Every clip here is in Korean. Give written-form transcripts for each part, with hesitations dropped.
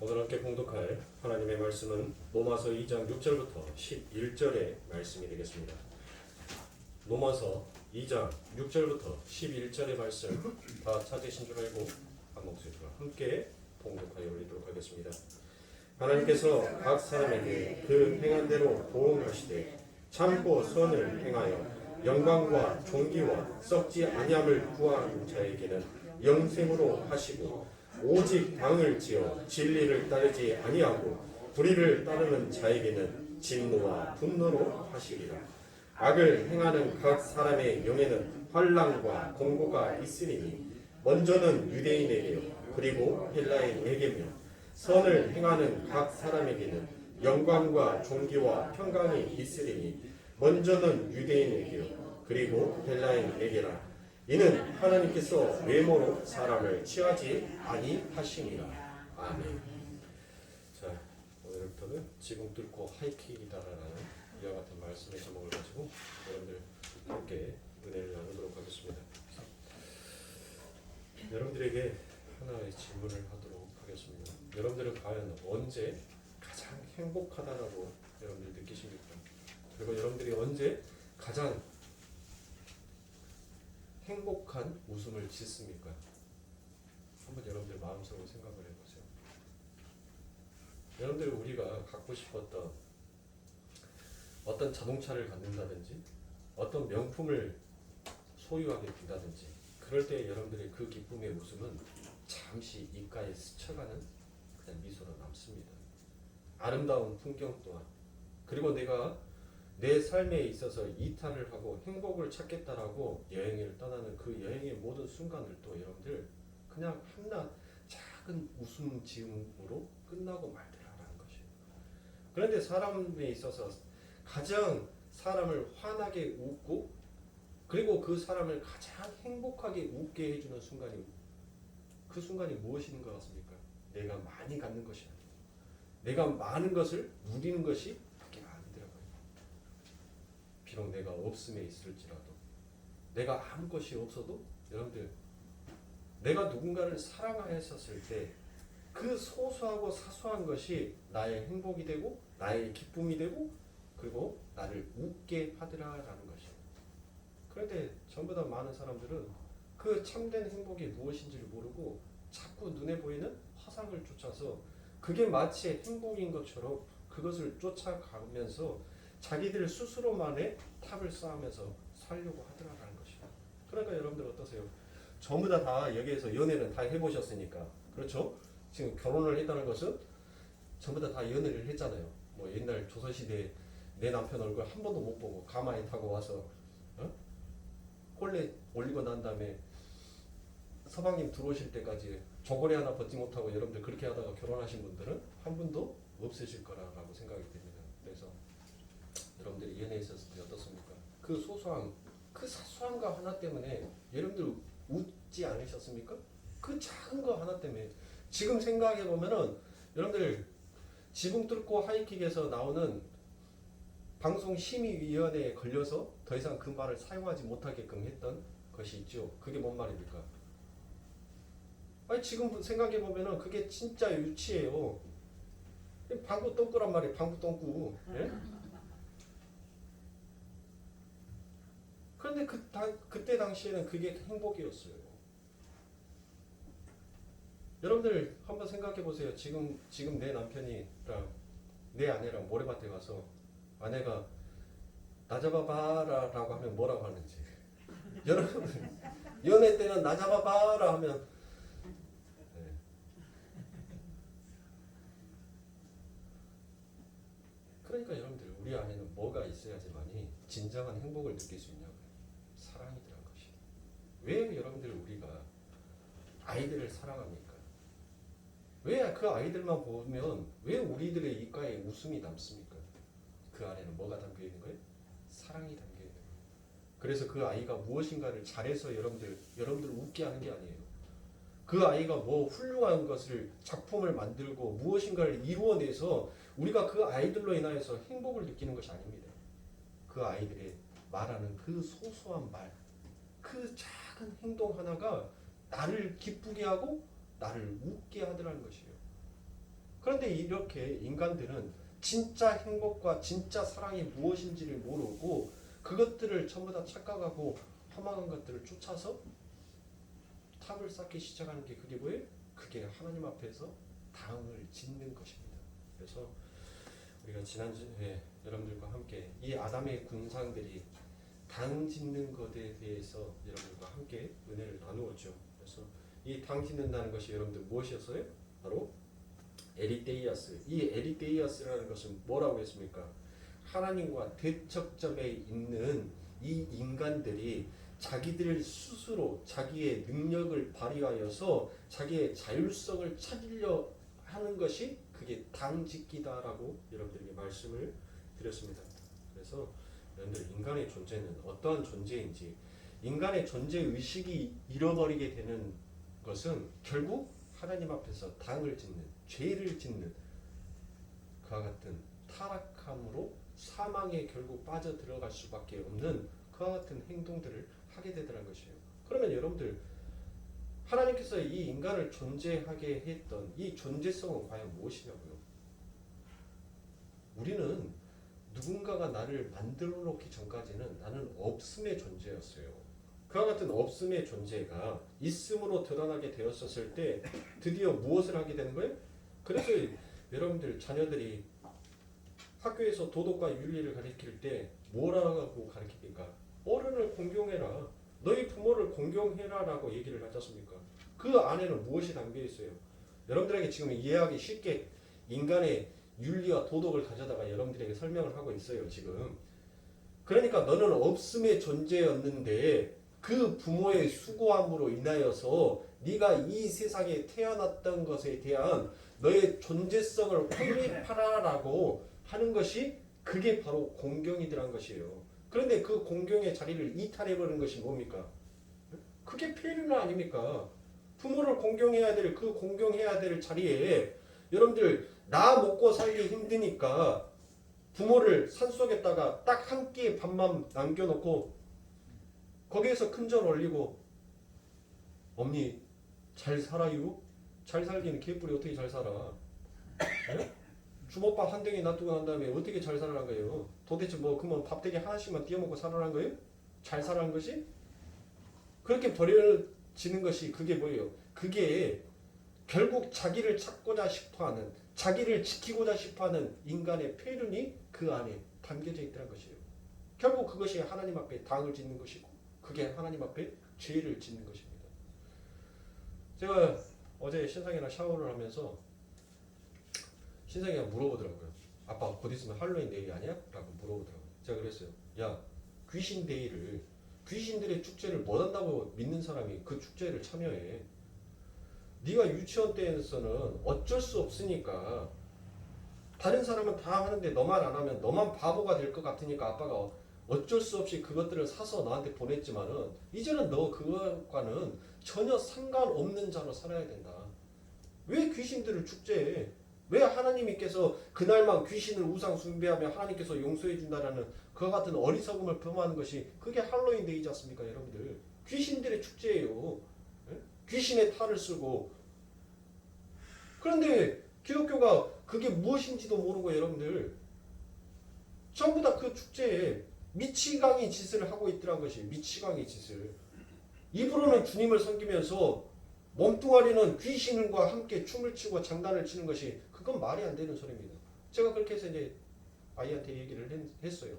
오늘 함께 봉독할 하나님의 말씀은 로마서 2장 6절부터 11절의 말씀이 되겠습니다. 로마서 2장 6절부터 11절의 말씀 다 찾으신 줄 알고 한 목소리로 함께 봉독하여 올리도록 하겠습니다. 하나님께서 각 사람에게 그 행한 대로 보응하시되 참고 선을 행하여 영광과 존귀와 썩지 아니함을 구하는 자에게는 영생으로 하시고 오직 당을 지어 진리를 따르지 아니하고 불의를 따르는 자에게는 진노와 분노로 하시리라. 악을 행하는 각 사람의 영에는 환난과 공고가 있으리니 먼저는 유대인에게요 그리고 헬라인에게며 선을 행하는 각 사람에게는 영광과 존귀와 평강이 있으리니 먼저는 유대인에게요 그리고 헬라인에게라. 이는 하나님께서 외모로 사람을 취하지 아니하시니라. 아멘. 자, 오늘부터는 지붕 뚫고 하이킥이다라는 이와 같은 말씀의 제목을 가지고 여러분들 함께 은혜를 나누도록 하겠습니다. 여러분들에게 하나의 질문을 하도록 하겠습니다. 여러분들은 과연 언제 가장 행복하다라고 여러분들 느끼십니까? 그리고 여러분들이 언제 가장 행복한 웃음을 짓습니까? 한번 여러분들 마음속으로 생각을 해보세요. 여러분들 우리가 갖고 싶었던 어떤 자동차를 갖는다든지 어떤 명품을 소유하게 된다든지 그럴 때 여러분들의 그 기쁨의 웃음은 잠시 입가에 스쳐가는 그냥 미소로 남습니다. 아름다운 풍경 또한 그리고 내가 내 삶에 있어서 이탈을 하고 행복을 찾겠다라고 여행을 떠나는 그 여행의 모든 순간을 또 여러분들 그냥 한낱 작은 웃음 지음으로 끝나고 말더라라는 것이에요. 그런데 사람에 있어서 가장 사람을 환하게 웃고 그리고 그 사람을 가장 행복하게 웃게 해주는 순간이 그 순간이 무엇인 것 같습니까? 내가 많이 갖는 것이 아니에요. 내가 많은 것을 누리는 것이 비록 내가 없음에 있을지라도 내가 아무 것이 없어도 여러분들 내가 누군가를 사랑하였었을 때 그 소소하고 사소한 것이 나의 행복이 되고 나의 기쁨이 되고 그리고 나를 웃게 하더라라는 것이에요. 그런데 전보다 많은 사람들은 그 참된 행복이 무엇인지를 모르고 자꾸 눈에 보이는 화상을 쫓아서 그게 마치 행복인 것처럼 그것을 쫓아가면서 자기들 스스로만의 탑을 쌓으면서 살려고 하더라라는 것이죠. 그러니까 여러분들 어떠세요? 전부 다 여기에서 연애는 다 해보셨으니까 그렇죠? 지금 결혼을 했다는 것은 전부 다 연애를 했잖아요. 뭐 옛날 조선시대 내 남편 얼굴 한 번도 못 보고 가마에 타고 와서 홀레 올리고 난 다음에 서방님 들어오실 때까지 저고리 하나 벗지 못하고 여러분들 그렇게 하다가 결혼하신 분들은 한 분도 없으실 거라고 생각이 됩니다. 그래서 여러분들이 연애에 있었을 때 어떻습니까? 그 소소한, 그 사소한 거 하나 때문에 여러분들 웃지 않으셨습니까? 그 작은 거 하나 때문에 지금 생각해 보면은 여러분들 지붕 뚫고 하이킥에서 나오는 방송심의위원회에 걸려서 더 이상 그 말을 사용하지 못하게끔 했던 것이 있죠. 그게 뭔 말입니까? 아니 지금 생각해 보면은 그게 진짜 유치해요. 방구 똥꾸란 말이에요. 방구 똥꾸. 예? 그런데 그때 당시에는 그게 행복이었어요. 여러분들 한번 생각해 보세요. 지금 내 남편이랑 내 아내랑 모래밭에 가서 아내가 나 잡아봐라 라고 하면 뭐라고 하는지. 여러분 연애 때는 나 잡아봐라 하면 네. 그러니까 여러분들 우리 안에는 뭐가 있어야지만이 진정한 행복을 느낄 수 있냐고요. 사랑이라는 것이. 왜 여러분들 우리가 아이들을 사랑합니까? 왜 그 아이들만 보면 왜 우리들의 입가에 웃음이 남습니까? 그 안에는 뭐가 담겨 있는 거예요? 사랑이 담겨 있는 거예요. 그래서 그 아이가 무엇인가를 잘해서 여러분들 웃게 하는 게 아니에요. 그 아이가 뭐 훌륭한 것을 작품을 만들고 무엇인가를 이루어내서 우리가 그 아이들로 인하여서 행복을 느끼는 것이 아닙니다. 그 아이들의 말하는 그 소소한 말, 그 작은 행동 하나가 나를 기쁘게 하고 나를 웃게 하더라는 것이에요. 그런데 이렇게 인간들은 진짜 행복과 진짜 사랑이 무엇인지를 모르고 그것들을 전부 다 착각하고 허망한 것들을 쫓아서 탑을 쌓기 시작하는 게 그게 뭐예요? 그게 하나님 앞에서 당을 짓는 것입니다. 그래서 우리가 지난주에 여러분들과 함께 이 아담의 군상들이 당 짓는 것에 대해서 여러분과 함께 은혜를 나누었죠. 그래서 이 당 짓는다는 것이 여러분들 무엇이었어요? 바로 에리데이아스. 이 에리데이아스라는 것은 뭐라고 했습니까? 하나님과 대척점에 있는 이 인간들이 자기들 스스로 자기의 능력을 발휘하여서 자기의 자율성을 찾으려 하는 것이 그게 당짓기다라고 여러분들에게 말씀을 드렸습니다. 그래서 여러분들 인간의 존재는 어떠한 존재인지 인간의 존재 의식이 잃어버리게 되는 것은 결국 하나님 앞에서 당을 짓는 죄를 짓는 그와 같은 타락함으로 사망에 결국 빠져들어갈 수밖에 없는 그와 같은 행동들을 하게 되더라는 것이에요. 그러면 여러분들 하나님께서 이 인간을 존재하게 했던 이 존재성은 과연 무엇이냐고요? 우리는 누군가가 나를 만들어 놓기 전까지는 나는 없음의 존재였어요. 그와 같은 없음의 존재가 있음으로 드러나게 되었었을 때 드디어 무엇을 하게 되는 거예요? 그래서 여러분들 자녀들이 학교에서 도덕과 윤리를 가르칠 때 뭐라고 가르칩니까? 어른을 공경해라. 너희 부모를 공경해라라고 얘기를 하지 않습니까? 그 안에는 무엇이 담겨 있어요? 여러분들에게 지금 이해하기 쉽게 인간의 윤리와 도덕을 가져다가 여러분들에게 설명을 하고 있어요. 지금. 그러니까 너는 없음의 존재였는데 그 부모의 수고함으로 인하여서 네가 이 세상에 태어났던 것에 대한 너의 존재성을 확립하라라고 하는 것이 그게 바로 공경이더란 것이에요. 그런데 그 공경의 자리를 이탈해버리는 것이 뭡니까? 그게 폐륜 아닙니까? 부모를 공경해야 될 그 공경해야 될 자리에 여러분들 나 먹고 살기 힘드니까 부모를 산속에다가 딱 한 끼의 밥만 남겨놓고 거기에서 큰절 올리고 엄니 잘 살아요? 잘 살기는 개뿔이 어떻게 잘 살아? 네? 주먹밥 한 덩이 놔두고 난 다음에 어떻게 잘 살아난 거예요? 도대체 뭐 그러면 밥대기 하나씩만 띄어먹고 살아난 거예요? 잘 살아난 것이? 그렇게 버려지는 것이 그게 뭐예요? 그게 결국 자기를 찾고자 싶어하는 자기를 지키고자 싶어하는 인간의 폐륜이 그 안에 담겨져 있다는 것이에요. 결국 그것이 하나님 앞에 당을 짓는 것이고 그게 하나님 앞에 죄를 짓는 것입니다. 제가 어제 신상이랑 샤워를 하면서 신상이가 물어보더라고요. 아빠 곧 있으면 할로윈 데이 아니야? 라고 물어보더라고요. 제가 그랬어요. 야 귀신 데이를 귀신들의 축제를 못 한다고 믿는 사람이 그 축제를 참여해. 네가 유치원 때에서는 어쩔 수 없으니까 다른 사람은 다 하는데 너만 안 하면 너만 바보가 될 것 같으니까 아빠가 어쩔 수 없이 그것들을 사서 너한테 보냈지만은 이제는 너 그것과는 전혀 상관없는 자로 살아야 된다. 왜 귀신들을 축제해? 왜 하나님께서 그날만 귀신을 우상 숭배하며 하나님께서 용서해 준다라는 그와 같은 어리석음을 범하는 것이 그게 할로윈 데이지 않습니까, 여러분들? 귀신들의 축제예요. 귀신의 탈을 쓰고. 그런데 기독교가 그게 무엇인지도 모르고 여러분들 전부 다 그 축제에 미치광이 짓을 하고 있더란 것이 미치광이 짓을. 입으로는 주님을 섬기면서 몸뚱아리는 귀신과 함께 춤을 추고 장단을 치는 것이 그건 말이 안 되는 소리입니다. 제가 그렇게 해서 이제 아이한테 얘기를 했어요.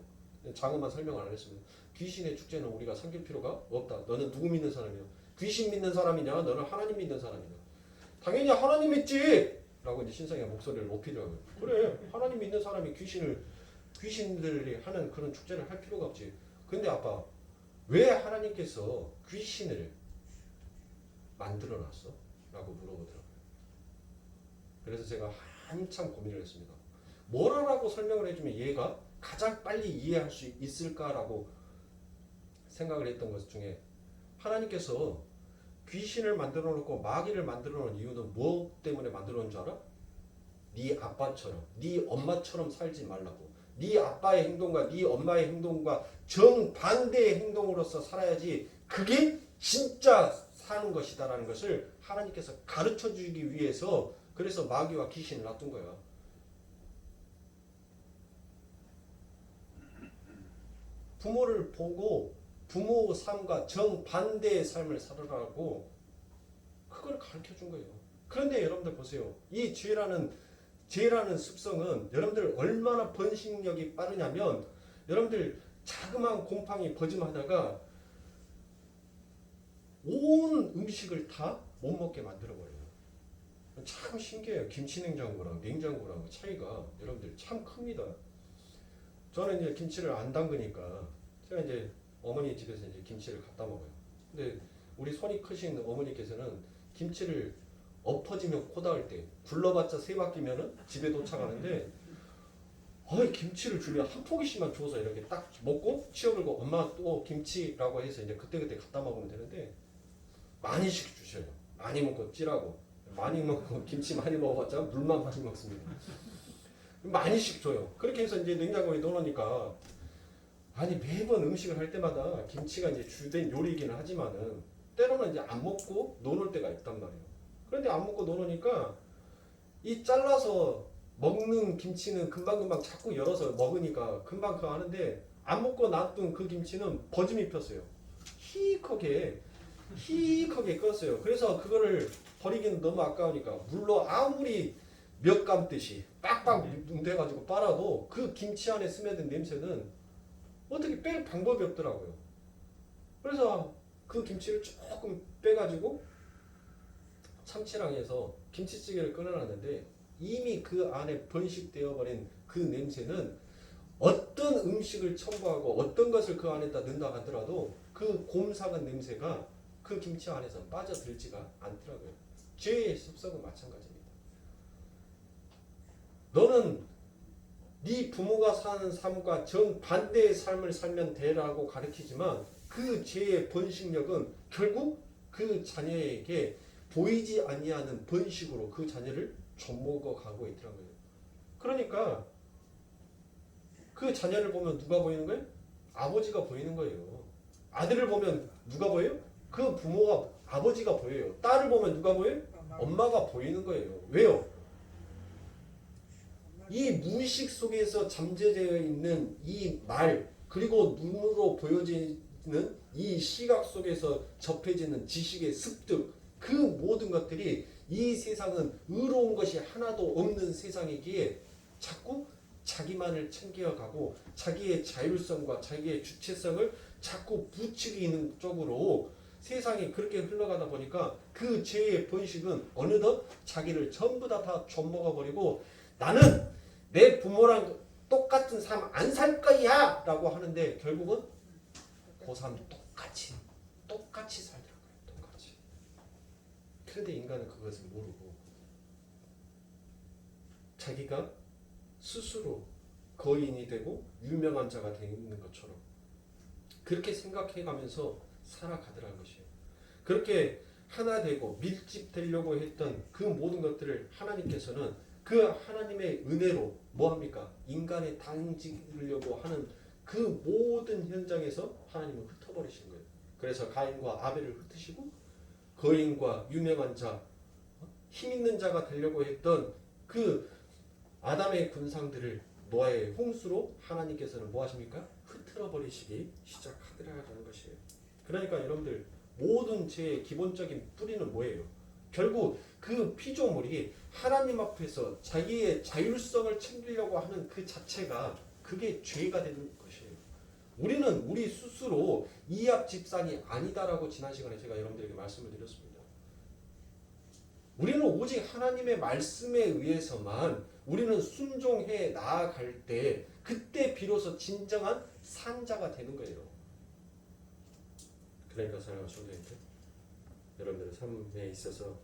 장어만 설명을 안 했습니다. 귀신의 축제는 우리가 섬길 필요가 없다. 너는 누구 믿는 사람이야? 귀신 믿는 사람이냐? 너는 하나님 믿는 사람이냐? 당연히 하나님 믿지! 라고 이제 신상이가 목소리를 높이더라고요. 그래, 하나님 믿는 사람이 귀신들이 하는 그런 축제를 할 필요가 없지. 근데 아빠, 왜 하나님께서 귀신을 만들어 놨어? 라고 물어보더라고요. 그래서 제가 한참 고민을 했습니다. 뭐라고 설명을 해주면 얘가 가장 빨리 이해할 수 있을까라고 생각을 했던 것 중에 하나님께서 귀신을 만들어 놓고 마귀를 만들어 놓은 이유는 뭐 때문에 만들어 놓은 줄 알아? 네 아빠처럼, 네 엄마처럼 살지 말라고. 네 아빠의 행동과 네 엄마의 행동과 정반대의 행동으로서 살아야지 그게 진짜 사는 것이다라는 것을 하나님께서 가르쳐 주기 위해서 그래서 마귀와 귀신을 놔둔 거야. 부모를 보고 부모 삶과 정반대의 삶을 살으라고 그걸 가르쳐 준 거예요. 그런데 여러분들 보세요. 이 죄라는 습성은 여러분들 얼마나 번식력이 빠르냐면 여러분들 자그마한 곰팡이 버짐하다가 온 음식을 다 못 먹게 만들어버려요. 참 신기해요. 김치 냉장고랑 냉장고랑 차이가 여러분들 참 큽니다. 저는 이제 김치를 안 담그니까 제가 이제 어머니 집에서 이제 김치를 갖다 먹어요. 근데 우리 손이 크신 어머니께서는 김치를 엎어지면 코 닿을 때 굴러봤자 3바퀴면은 집에 도착하는데 김치를 주면 한 포기씩만 줘서 이렇게 딱 먹고 치워들고 엄마 또 김치라고 해서 이제 그때그때 갖다 먹으면 되는데 많이씩 주셔요. 많이 먹고 찌라고. 많이 먹고 김치 많이 먹어봤자 물만 많이 먹습니다. 많이씩 줘요. 그렇게 해서 이제 냉장고에 넣어놓으니까 아니 매번 음식을 할 때마다 김치가 이제 주된 요리이기는 하지만은 때로는 이제 안 먹고 넣어놓을 때가 있단 말이에요. 그런데 안 먹고 넣어놓으니까 이 잘라서 먹는 김치는 금방금방 자꾸 열어서 먹으니까 금방 그거 하는데 안 먹고 놔둔 그 김치는 버짐이 폈어요. 희익하게 껐어요. 그래서 그거를 버리기는 너무 아까우니까 물로 아무리 몇 감듯이 빡빡 돼가지고 빨아도 그 김치 안에 스며든 냄새는 어떻게 뺄 방법이 없더라고요. 그래서 그 김치를 조금 빼가지고 참치랑 해서 김치찌개를 끓여놨는데 이미 그 안에 번식되어 버린 그 냄새는 어떤 음식을 첨부하고 어떤 것을 그 안에다 넣는다 하더라도 그 곰삭은 냄새가 그 김치 안에서 빠져들지가 않더라고요. 죄의 습성은 마찬가지입니다. 너는 네 부모가 사는 삶과 정반대의 삶을 살면 되라고 가르치지만 그 죄의 번식력은 결국 그 자녀에게 보이지 아니하는 번식으로 그 자녀를 좀먹어 가고 있더라고요. 그러니까 그 자녀를 보면 누가 보이는 거예요? 아버지가 보이는 거예요. 아들을 보면 누가 보여요? 그 부모가 아버지가 보여요. 딸을 보면 누가 보여요? 엄마가 보이는 거예요. 왜요? 이 무의식 속에서 잠재되어 있는 이 말 그리고 눈으로 보여지는 이 시각 속에서 접해지는 지식의 습득 그 모든 것들이 이 세상은 의로운 것이 하나도 없는 세상이기에 자꾸 자기만을 챙겨가고 자기의 자율성과 자기의 주체성을 자꾸 부추기는 쪽으로 세상이 그렇게 흘러가다 보니까 그 죄의 번식은 어느덧 자기를 전부 다 좀먹어버리고 나는 내 부모랑 똑같은 삶 안 살 거야 라고 하는데 결국은 고3 똑같이 살더라고요. 똑같이. 그런데 인간은 그것을 모르고 자기가 스스로 거인이 되고 유명한 자가 되는 것처럼 그렇게 생각해가면서 살아가더라는 것이에요. 그렇게 하나 되고 밀집되려고 했던 그 모든 것들을 하나님께서는 그 하나님의 은혜로 뭐합니까? 인간에 당지려고 하는 그 모든 현장에서 하나님은 흩어버리신 거예요. 그래서 가인과 아벨을 흩으시고 거인과 유명한 자, 힘 있는 자가 되려고 했던 그 아담의 군상들을 노아의 홍수로 하나님께서는 뭐 하십니까? 흩어버리시기 시작하더라는 것이에요. 그러니까 여러분들 모든 죄의 기본적인 뿌리는 뭐예요? 결국 그 피조물이 하나님 앞에서 자기의 자율성을 챙기려고 하는 그 자체가 그게 죄가 되는 것이에요. 우리는 우리 스스로 이합 집산이 아니다라고 지난 시간에 제가 여러분들에게 말씀을 드렸습니다. 우리는 오직 하나님의 말씀에 의해서만 우리는 순종해 나아갈 때 그때 비로소 진정한 산자가 되는 거예요. 그러니까 사랑하는 성도님들, 여러분들의 삶에 있어서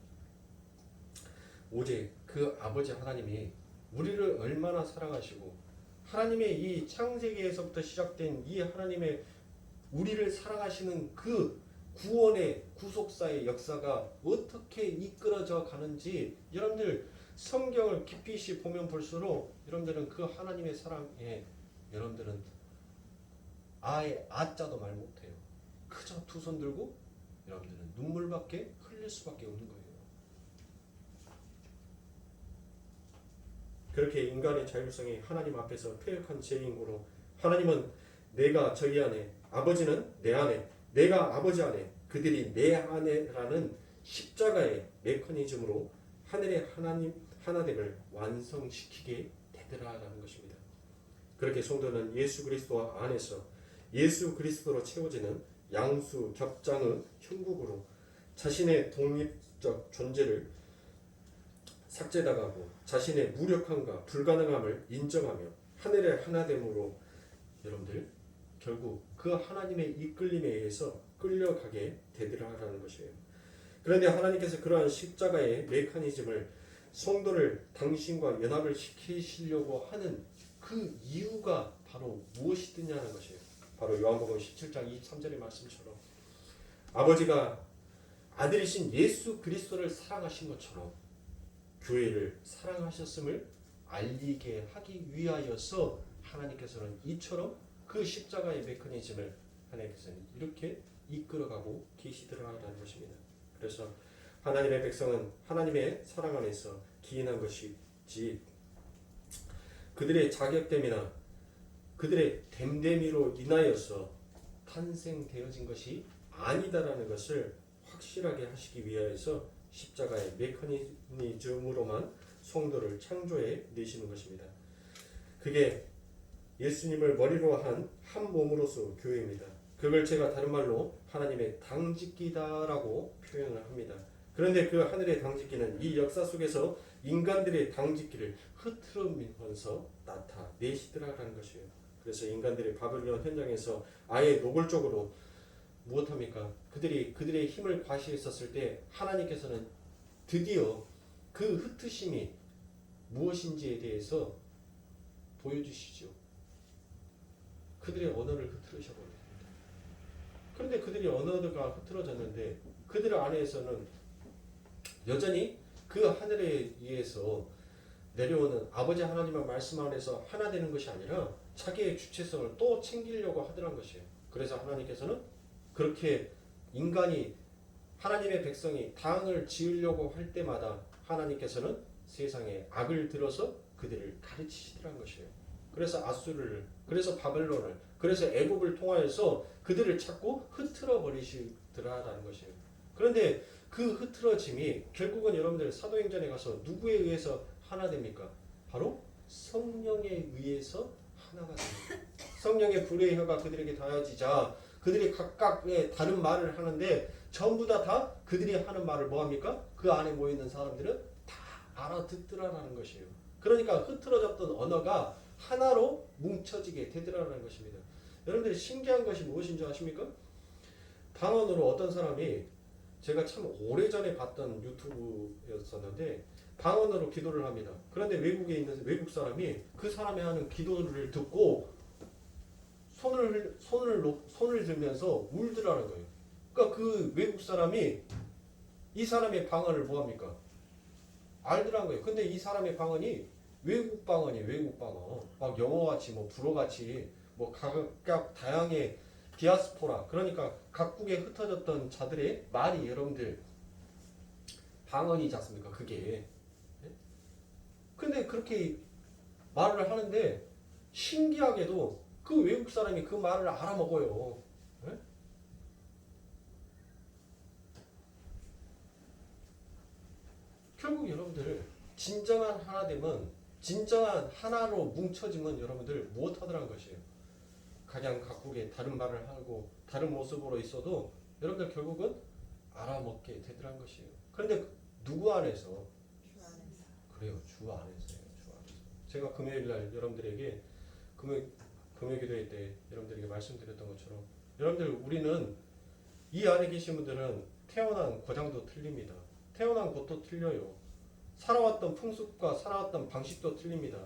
오직 그 아버지 하나님이 우리를 얼마나 사랑하시고 하나님의 이 창세기에서부터 시작된 이 하나님의 우리를 사랑하시는 그 구원의 구속사의 역사가 어떻게 이끌어져 가는지 여러분들 성경을 깊이 보면 볼수록 여러분들은 그 하나님의 사랑에 여러분들은 아예 아자도 말 못해요. 그저 두 손 들고 여러분들은 눈물밖에 흘릴 수밖에 없는 거예요. 그렇게 인간의 자율성이 하나님 앞에서 퇴역한 죄인 고로 하나님은 내가 저희 안에, 아버지는 내 안에, 내가 아버지 안에, 그들이 내 안에라는 십자가의 메커니즘으로 하늘의 하나님 하나됨을 완성시키게 되더라라는 것입니다. 그렇게 성도는 예수 그리스도 안에서 예수 그리스도로 채워지는 양수 격장의 형국으로 자신의 독립적 존재를 삭제당하고 자신의 무력함과 불가능함을 인정하며 하늘의 하나됨으로 여러분들 결국 그 하나님의 이끌림에 의해서 끌려가게 되더라라는 것이에요. 그런데 하나님께서 그러한 십자가의 메커니즘을 성도를 당신과 연합을 시키시려고 하는 그 이유가 바로 무엇이드냐는 것이에요. 바로 요한복음 17장 23절의 말씀처럼 아버지가 아들이신 예수 그리스도를 사랑하신 것처럼 교회를 사랑하셨음을 알리게 하기 위하여서 하나님께서는 이처럼 그 십자가의 메커니즘을 하나님께서는 이렇게 이끌어가고 계시더라라는 것입니다. 그래서 하나님의 백성은 하나님의 사랑 안에서 기인한 것이지 그들의 자격됨이나 그들의 됨됨이로 인하여서 탄생되어진 것이 아니다라는 것을 확실하게 하시기 위하여서 십자가의 메커니즘으로만 성도를 창조해 내시는 것입니다. 그게 예수님을 머리로 한 한 몸으로서 교회입니다. 그걸 제가 다른 말로 하나님의 당직기다라고 표현을 합니다. 그런데 그 하늘의 당직기는 이 역사 속에서 인간들의 당직기를 흐트러면서 나타내시더라라는 것이에요. 그래서 인간들의 바벨론 현장에서 아예 노골적으로 무엇합니까? 그들의 힘을 과시했었을 때 하나님께서는 드디어 그 흩으심이 무엇인지에 대해서 보여주시죠. 그들의 언어를 흐트러져 버립니다. 그런데 그들의 언어가 흐트러졌는데 그들 안에서는 여전히 그 하늘에 의해서 내려오는 아버지 하나님의 말씀 안에서 하나 되는 것이 아니라 자기의 주체성을 또 챙기려고 하더란 것이에요. 그래서 하나님께서는 그렇게 인간이 하나님의 백성이 당을 지으려고 할 때마다 하나님께서는 세상에 악을 들어서 그들을 가르치시더란 것이에요. 그래서 아수르를, 그래서 바벨론을, 그래서 애굽을 통하여서 그들을 자꾸 흐트러 버리시더라라는 것이에요. 그런데 그 흐트러짐이 결국은 여러분들 사도행전에 가서 누구에 의해서 하나 됩니까? 바로 성령에 의해서 하나가 됩니다. 성령의 불의 혀가 그들에게 닿아지자 그들이 각각의 다른 말을 하는데 전부 다 그들이 하는 말을 뭐합니까? 그 안에 모여있는 사람들은 다 알아듣더라라는 것이에요. 그러니까 흐트러졌던 언어가 하나로 뭉쳐지게 되더라라는 것입니다. 여러분들이 신기한 것이 무엇인 줄 아십니까? 방언으로 어떤 사람이 제가 참 오래전에 봤던 유튜브였었는데 방언으로 기도를 합니다. 그런데 외국에 있는 외국 사람이 그 사람이 하는 기도를 듣고 손을 들면서 울더라는 거예요. 그러니까 그 외국 사람이 이 사람의 방언을 뭐합니까? 알더라는 거예요. 근데 이 사람의 방언이 외국 방언이에요. 외국 방언. 막 영어같이 뭐 불어같이 뭐 각각 다양의 디아스포라 그러니까 각국에 흩어졌던 자들의 말이 여러분들 방언이지 않습니까? 그게. 근데 그렇게 말을 하는데 신기하게도 그 외국 사람이 그 말을 알아먹어요. 네? 결국 여러분들 진정한 하나됨은 진정한 하나로 뭉쳐짐은 여러분들 무엇하더란 것이에요. 각양 각국의 다른 말을 하고 다른 모습으로 있어도 여러분들 결국은 알아먹게 되더란 것이에요. 그런데 누구 안에서? 주 안에서. 그래요. 주 안에서요. 주 안에서. 제가 금요일날 여러분들에게 금요 기도회 때 여러분들에게 말씀드렸던 것처럼 여러분들 우리는 이 안에 계신 분들은 태어난 고장도 틀립니다. 태어난 곳도 틀려요. 살아왔던 풍습과 살아왔던 방식도 틀립니다.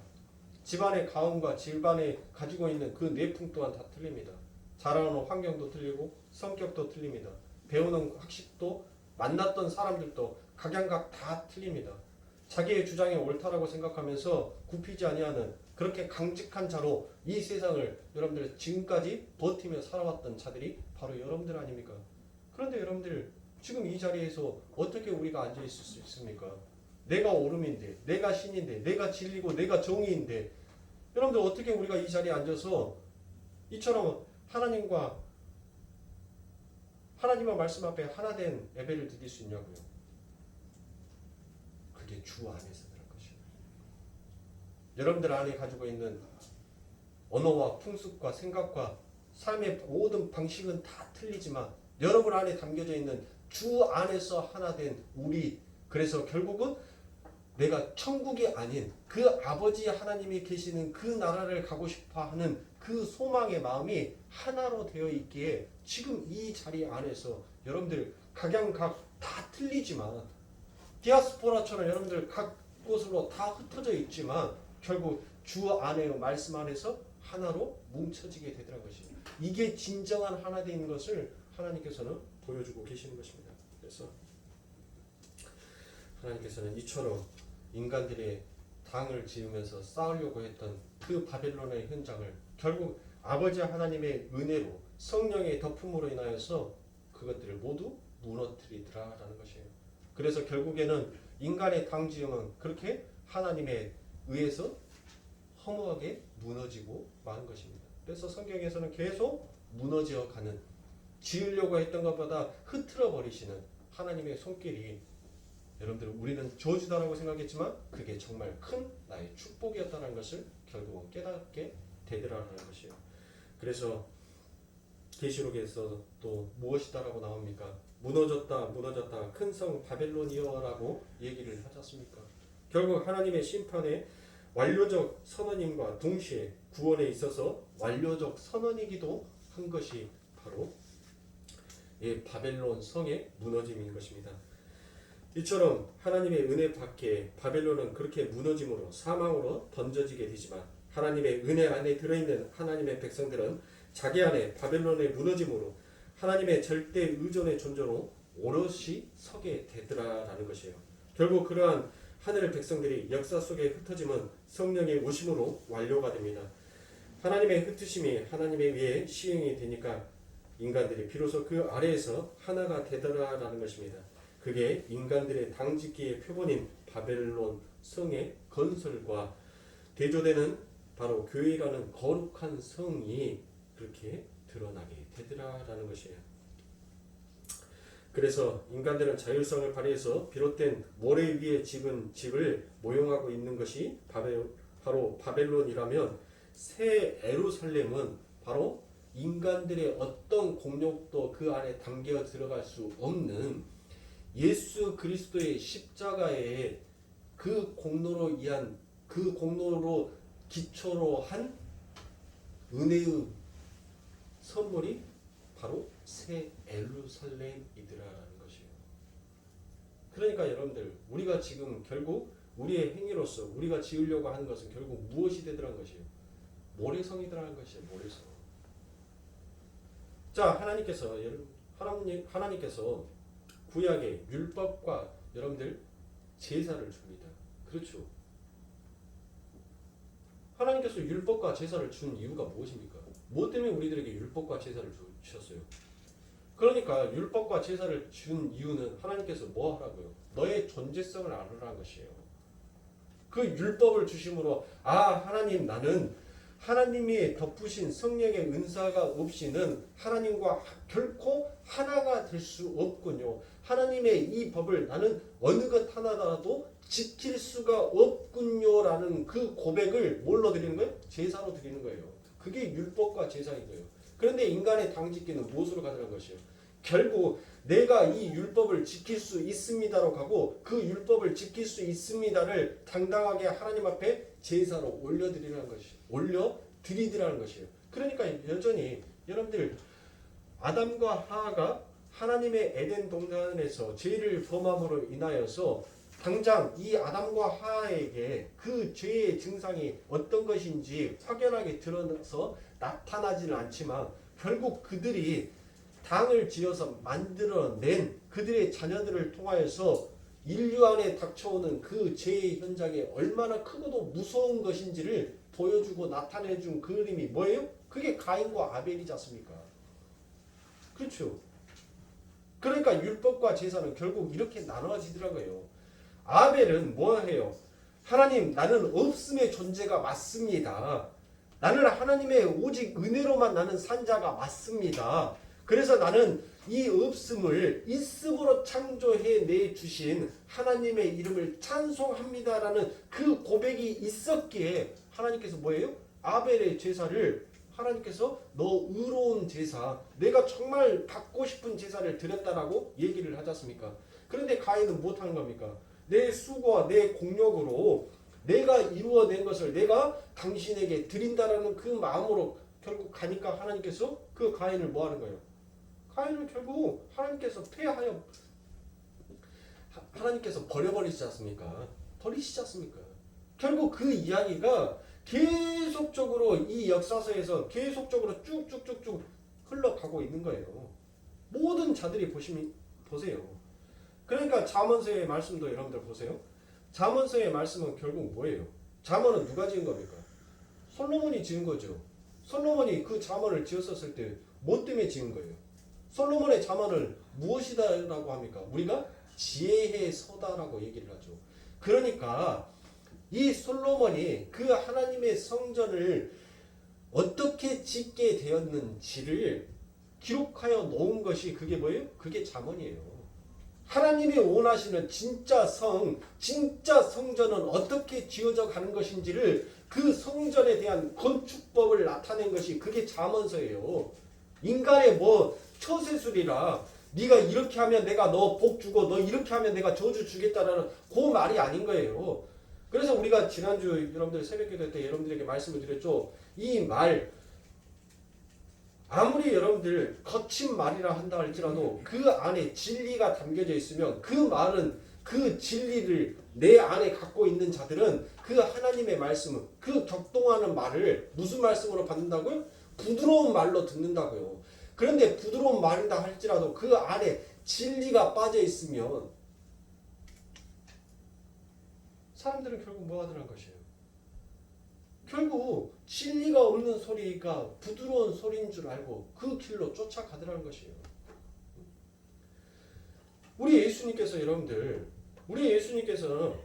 집안의 가움과 집안에 가지고 있는 그 내풍 또한 다 틀립니다. 자라는 환경도 틀리고 성격도 틀립니다. 배우는 학식도 만났던 사람들도 각양각 다 틀립니다. 자기의 주장이 옳다라고 생각하면서 굽히지 아니하는 그렇게 강직한 자로 이 세상을 여러분들 지금까지 버티며 살아왔던 자들이 바로 여러분들 아닙니까? 그런데 여러분들 지금 이 자리에서 어떻게 우리가 앉아 있을 수 있습니까? 내가 오름인데, 내가 신인데, 내가 진리고, 내가 정의인데, 여러분들 어떻게 우리가 이 자리에 앉아서 이처럼 하나님의 말씀 앞에 하나 된 예배를 드릴 수 있냐고요? 그게 주 안에서 그런 것이에요. 여러분들 안에 가지고 있는 언어와 풍습과 생각과 삶의 모든 방식은 다 틀리지만 여러분 안에 담겨져 있는 주 안에서 하나 된 우리, 그래서 결국은 내가 천국이 아닌 그 아버지 하나님이 계시는 그 나라를 가고 싶어 하는 그 소망의 마음이 하나로 되어 있기에 지금 이 자리 안에서 여러분들 각양각 다 틀리지만 디아스포라처럼 여러분들 각 곳으로 다 흩어져 있지만 결국 주 안의 말씀 안에서 하나로 뭉쳐지게 되더라는 것이에요. 이게 진정한 하나 되는 것을 하나님께서는 보여주고 계시는 것입니다. 그래서 하나님께서는 이처럼 인간들의 당을 지으면서 쌓으려고 했던 그 바벨론의 현장을 결국 아버지 하나님의 은혜로 성령의 덮음으로 인하여서 그것들을 모두 무너뜨리더라라는 것이에요. 그래서 결국에는 인간의 당 지음은 그렇게 하나님에 의해서 허무하게 무너지고 마는 것입니다. 그래서 성경에서는 계속 무너져 가는, 지으려고 했던 것보다 흐트러 버리시는 하나님의 손길이, 여러분들 우리는 저주다라고 생각했지만 그게 정말 큰 나의 축복이었다는 것을 결국은 깨닫게 되더라라는 것이에요. 그래서 계시록에서 또 무엇이다라고 나옵니까? 무너졌다 큰 성 바벨론이여라고 얘기를 하지 않습니까? 결국 하나님의 심판의 완료적 선언임과 동시에 구원에 있어서 완료적 선언이기도 한 것이 바로 이 바벨론 성의 무너짐인 것입니다. 이처럼 하나님의 은혜 밖에 바벨론은 그렇게 무너짐으로 사망으로 던져지게 되지만 하나님의 은혜 안에 들어있는 하나님의 백성들은 자기 안에 바벨론의 무너짐으로 하나님의 절대 의존의 존재로 오롯이 서게 되더라라는 것이에요. 결국 그러한 하늘의 백성들이 역사 속에 흩어짐은 성령의 오심으로 완료가 됩니다. 하나님의 흩으심이 하나님에 의해 시행이 되니까 인간들이 비로소 그 아래에서 하나가 되더라라는 것입니다. 그게 인간들의 당짓기의 표본인 바벨론 성의 건설과 대조되는 바로 교회라는 거룩한 성이 그렇게 드러나게 되더라라는 것이에요. 그래서 인간들은 자율성을 발휘해서 비롯된 모래 위에 집은 집을 모형하고 있는 것이 바로 바벨론이라면 새 예루살렘은 바로 인간들의 어떤 공력도 그 안에 담겨 들어갈 수 없는 예수 그리스도의 십자가의 그 공로로 위한, 그 공로로 기초로 한 은혜의 선물이 바로 새 예루살렘이더라라는 것이에요. 그러니까 여러분들 우리가 지금 결국 우리의 행위로서 우리가 지으려고 하는 것은 결국 무엇이 되더라는 것이에요? 모래성이더라는 것이에요. 모래성. 자, 하나님께서 구약의 율법과 여러분들 제사를 줍니다. 그렇죠. 하나님께서 율법과 제사를 준 이유가 무엇입니까? 뭐 때문에 우리들에게 율법과 제사를 주셨어요? 그러니까 율법과 제사를 준 이유는 하나님께서 뭐 하라고요? 너의 존재성을 알으라는 것이에요. 그 율법을 주심으로 하나님, 나는 하나님이 덮으신 성령의 은사가 없이는 하나님과 결코 하나가 될 수 없군요. 하나님의 이 법을 나는 어느 것 하나라도 지킬 수가 없군요라는 그 고백을 뭘로 드리는 거예요? 제사로 드리는 거예요. 그게 율법과 제사인 거예요. 그런데 인간의 당짓기는 무엇으로 가더라는 것이에요? 결국 내가 이 율법을 지킬 수 있습니다로 가고 그 율법을 지킬 수 있습니다를 당당하게 하나님 앞에 제사로 올려드리라는 것이에요. 올려드리더라는 것이에요. 그러니까 여전히 여러분들 아담과 하하가 하나님의 에덴 동산에서 죄를 범함으로 인하여서 당장 이 아담과 하하에게 그 죄의 증상이 어떤 것인지 확연하게 드러나서 나타나지는 않지만 결국 그들이 당을 지어서 만들어낸 그들의 자녀들을 통하여서 인류 안에 닥쳐오는 그 죄의 현장이 얼마나 크고도 무서운 것인지를 보여주고 나타내준 그림이 뭐예요? 그게 가인과 아벨이지 않습니까? 그렇죠. 그러니까 율법과 제사는 결국 이렇게 나눠지더라고요. 아벨은 뭐 해요? 하나님, 나는 없음의 존재가 맞습니다. 나는 하나님의 오직 은혜로만 나는 산 자가 맞습니다. 그래서 나는 이 없음을 있음으로 창조해 내 주신 하나님의 이름을 찬송합니다라는 그 고백이 있었기에 하나님께서 뭐예요? 아벨의 제사를 하나님께서 너 의로운 제사, 내가 정말 받고 싶은 제사를 드렸다라고 얘기를 하지 않습니까? 그런데 가인은 못하는 겁니까? 내 수고와 내 공력으로 내가 이루어낸 것을 내가 당신에게 드린다라는 그 마음으로 결국 가니까 하나님께서 그 가인을 뭐 하는 거예요? 가인을 결국 하나님께서 폐하여 하나님께서 버려버리지 않습니까? 버리시지 않습니까? 결국 그 이야기가 계속적으로 이 역사서에서 계속적으로 쭉쭉쭉쭉 흘러가고 있는 거예요. 모든 자들이 보세요. 그러니까 잠언서의 말씀도 여러분들 보세요. 잠언서의 말씀은 결국 뭐예요? 잠언은 누가 지은 겁니까? 솔로몬이 지은 거죠. 솔로몬이 그 잠언을 지었었을 때 뭐 때문에 지은 거예요? 솔로몬의 잠언을 무엇이다라고 합니까? 우리가 지혜의 서다라고 얘기를 하죠. 그러니까 이 솔로몬이 그 하나님의 성전을 어떻게 짓게 되었는지를 기록하여 놓은 것이 그게 뭐예요? 그게 잠언이에요. 하나님이 원하시는 진짜 성전은 어떻게 지어져 가는 것인지를 그 성전에 대한 건축법을 나타낸 것이 그게 잠언서예요. 인간의 뭐 처세술이라 네가 이렇게 하면 내가 너 복 주고 너 이렇게 하면 내가 저주 주겠다라는 그 말이 아닌 거예요. 그래서 우리가 지난주 여러분들 새벽기도 때 여러분들에게 말씀을 드렸죠. 이 말 아무리 여러분들 거친 말이라 한다 할지라도 그 안에 진리가 담겨져 있으면 그 말은 그 진리를 내 안에 갖고 있는 자들은 그 하나님의 말씀은 그 격동하는 말을 무슨 말씀으로 받는다고요? 부드러운 말로 듣는다고요. 그런데 부드러운 말이다 할지라도 그 안에 진리가 빠져 있으면 사람들은 결국 뭐 하더란 것이에요? 결국 진리가 없는 소리가 부드러운 소리인 줄 알고 그 길로 쫓아가더라는 것이에요. 우리 예수님께서 여러분들, 우리 예수님께서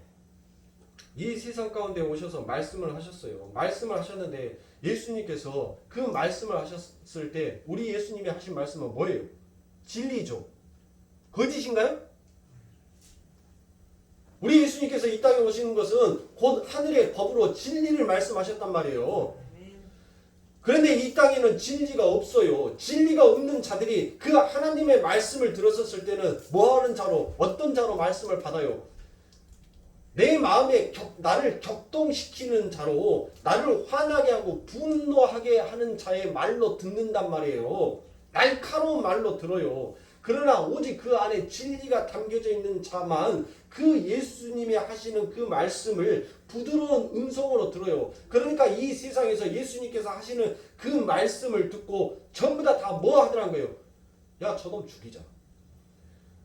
이 세상 가운데 오셔서 말씀을 하셨어요. 말씀을 하셨는데 예수님께서 그 말씀을 하셨을 때 우리 예수님이 하신 말씀은 뭐예요? 진리죠. 거짓인가요? 우리 예수님께서 이 땅에 오시는 것은 곧 하늘의 법으로 진리를 말씀하셨단 말이에요. 그런데 이 땅에는 진리가 없어요. 진리가 없는 자들이 그 하나님의 말씀을 들었었을 때는 뭐하는 자로, 어떤 자로 말씀을 받아요? 내 마음에 나를 격동시키는 자로, 나를 화나게 하고 분노하게 하는 자의 말로 듣는단 말이에요. 날카로운 말로 들어요. 그러나 오직 그 안에 진리가 담겨져 있는 자만 그 예수님이 하시는 그 말씀을 부드러운 음성으로 들어요. 그러니까 이 세상에서 예수님께서 하시는 그 말씀을 듣고 전부 다 뭐 하더란 거예요? 야, 저놈 죽이자.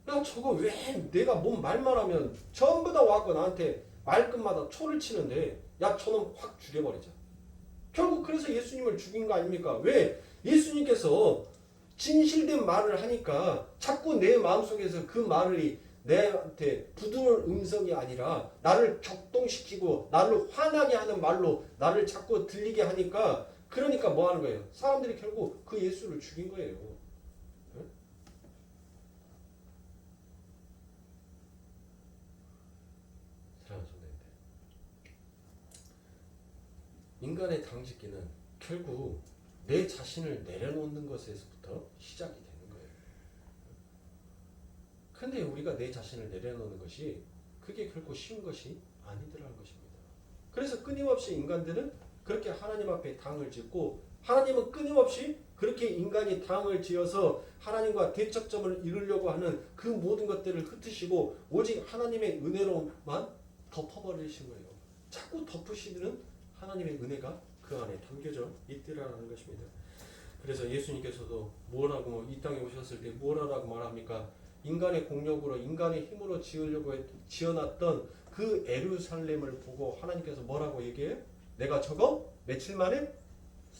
야, 저거 왜 내가 뭔 말만 하면 전부 다 와서 나한테 말끝마다 초를 치는데 야, 저놈 확 죽여버리자. 결국 그래서 예수님을 죽인 거 아닙니까? 왜? 예수님께서 진실된 말을 하니까 자꾸 내 마음속에서 그 말이 내한테 부드러운 음성이 아니라 나를 격동시키고 나를 화나게 하는 말로 나를 자꾸 들리게 하니까 그러니까 뭐 하는 거예요? 사람들이 결국 그 예수를 죽인 거예요. 네? 사랑하는 성도님들, 인간의 당짓기는 결국 내 자신을 내려놓는 것에서부터 시작이 되는 거예요. 근데 우리가 내 자신을 내려놓는 것이 그게 결코 쉬운 것이 아니더라는 것입니다. 그래서 끊임없이 인간들은 그렇게 하나님 앞에 당을 짓고 하나님은 끊임없이 그렇게 인간이 당을 지어서 하나님과 대척점을 이루려고 하는 그 모든 것들을 흩으시고 오직 하나님의 은혜로만 덮어버리신 거예요. 자꾸 덮으시는 하나님의 은혜가 그 안에 담겨져 있더라는 것입니다. 그래서 예수님께서도 뭐라고 이 땅에 오셨을 때 뭐라고 말합니까? 인간의 공력으로 인간의 힘으로 지으려고 지어놨던 그 예루살렘을 보고 하나님께서 뭐라고 얘기해요? 내가 저거 며칠 만에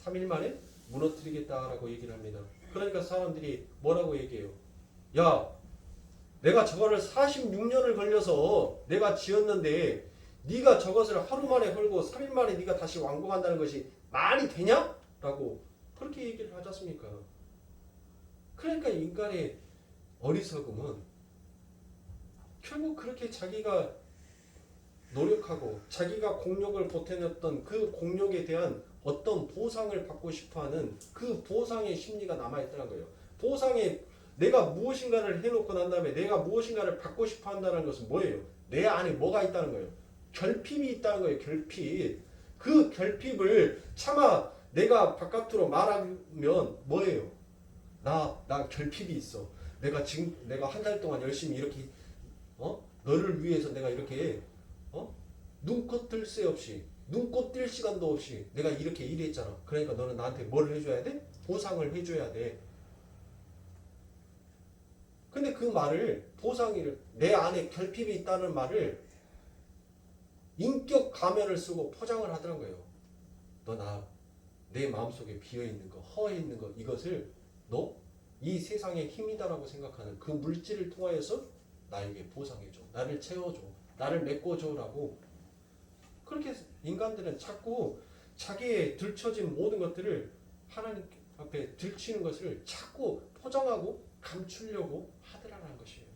3일 만에 무너뜨리겠다라고 얘기를 합니다. 그러니까 사람들이 뭐라고 얘기해요? 야, 내가 저거를 46년을 걸려서 내가 지었는데 네가 저것을 하루 만에 헐고 3일 만에 네가 다시 완공한다는 것이 말이 되냐? 라고 그렇게 얘기를 하지 않습니까? 그러니까 인간의 어리석음은 결국 그렇게 자기가 노력하고 자기가 공력을 보태냈던 그 공력에 대한 어떤 보상을 받고 싶어하는 그 보상의 심리가 남아있다는 거예요. 보상에 내가 무엇인가를 해놓고 난 다음에 내가 무엇인가를 받고 싶어 한다는 것은 뭐예요? 내 안에 뭐가 있다는 거예요? 결핍이 있다는 거예요. 결핍. 그 결핍을 차마 내가 바깥으로 말하면 뭐예요? 나 결핍이 있어. 내가 한 달 동안 열심히 이렇게 너를 위해서 내가 이렇게 눈꽃 뜰 새 없이 눈꽃 뜰 시간도 없이 내가 이렇게 일했잖아. 그러니까 너는 나한테 뭘 해줘야 돼? 보상을 해줘야 돼. 근데 그 말을 보상을 내 안에 결핍이 있다는 말을 인격 가면을 쓰고 포장을 하더란 거예요. 너 내 마음속에 비어있는 거 허해 있는 거 이것을 너 이 세상의 힘이다라고 생각하는 그 물질을 통하여서 나에게 보상해줘. 나를 채워줘. 나를 메꿔줘라고. 그렇게 인간들은 자꾸 자기의 들춰진 모든 것들을 하나님 앞에 들치는 것을 자꾸 포장하고 감추려고 하더라는 것이에요.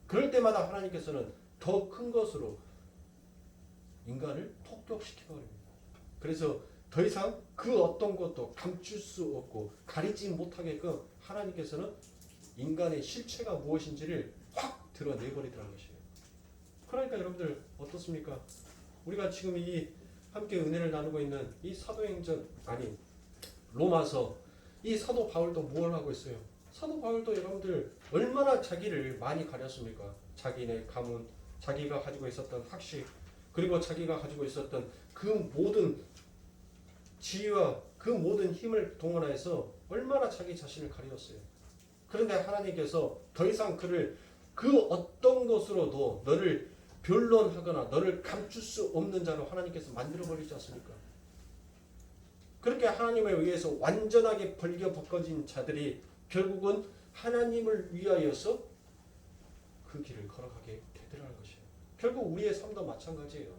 그럴 때마다 하나님께서는 더 큰 것으로 인간을 폭격시켜버립니다. 그래서 더 이상 그 어떤 것도 감출 수 없고 가리지 못하게끔 하나님께서는 인간의 실체가 무엇인지를 확 드러내버리더라는 것이에요. 그러니까 여러분들 어떻습니까? 우리가 지금 이 함께 은혜를 나누고 있는 이 사도행전 로마서 이 사도 바울도 뭘 하고 있어요? 사도 바울도 여러분들 얼마나 자기를 많이 가렸습니까? 자기네 가문, 자기가 가지고 있었던 학식, 그리고 자기가 가지고 있었던 그 모든 지위와 그 모든 힘을 동원해서 얼마나 자기 자신을 가리웠어요. 그런데 하나님께서 더 이상 그를 그 어떤 것으로도 너를 변론하거나 너를 감출 수 없는 자로 하나님께서 만들어버리지 않습니까? 그렇게 하나님에 의해서 완전하게 벗겨진 자들이 결국은 하나님을 위하여서 그 길을 걸어가게 되더라는 것이에요. 결국 우리의 삶도 마찬가지예요.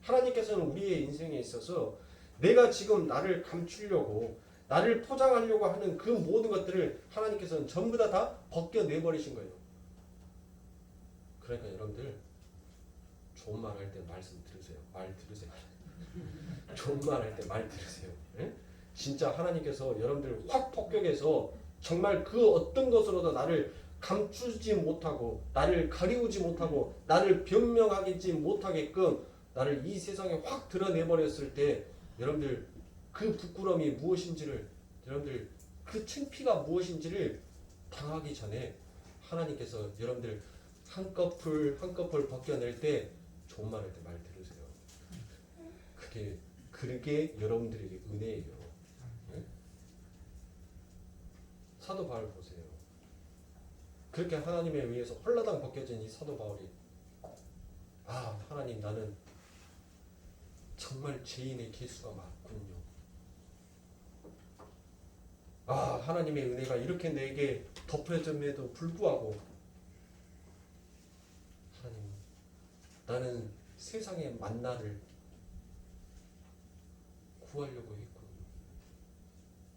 하나님께서는 우리의 인생에 있어서 내가 지금 나를 감추려고 나를 포장하려고 하는 그 모든 것들을 하나님께서는 전부 다 벗겨내버리신 거예요. 그러니까 여러분들 좋은 말 할 때 말씀 들으세요. 말 들으세요. 좋은 말 할 때 말 들으세요. 예? 진짜 하나님께서 여러분들 확 폭격해서 정말 그 어떤 것으로도 나를 감추지 못하고 나를 가리우지 못하고 나를 변명하지 못하게끔 나를 이 세상에 확 드러내버렸을 때 여러분들 그 부끄러움이 무엇인지를 여러분들 그 창피가 무엇인지를 당하기 전에 하나님께서 여러분들 한꺼풀 한꺼풀 벗겨낼 때 좋은 말 할 때 말 들으세요. 그게 여러분들에게 은혜예요. 네? 사도 바울 보세요. 그렇게 하나님에 의해서 홀라당 벗겨진 이 사도 바울이 하나님 나는 정말 죄인의 개수가 많군요. 하나님의 은혜가 이렇게 내게 덮여짐에도 불구하고 하나님 나는 세상의 만나를 구하려고 했군요.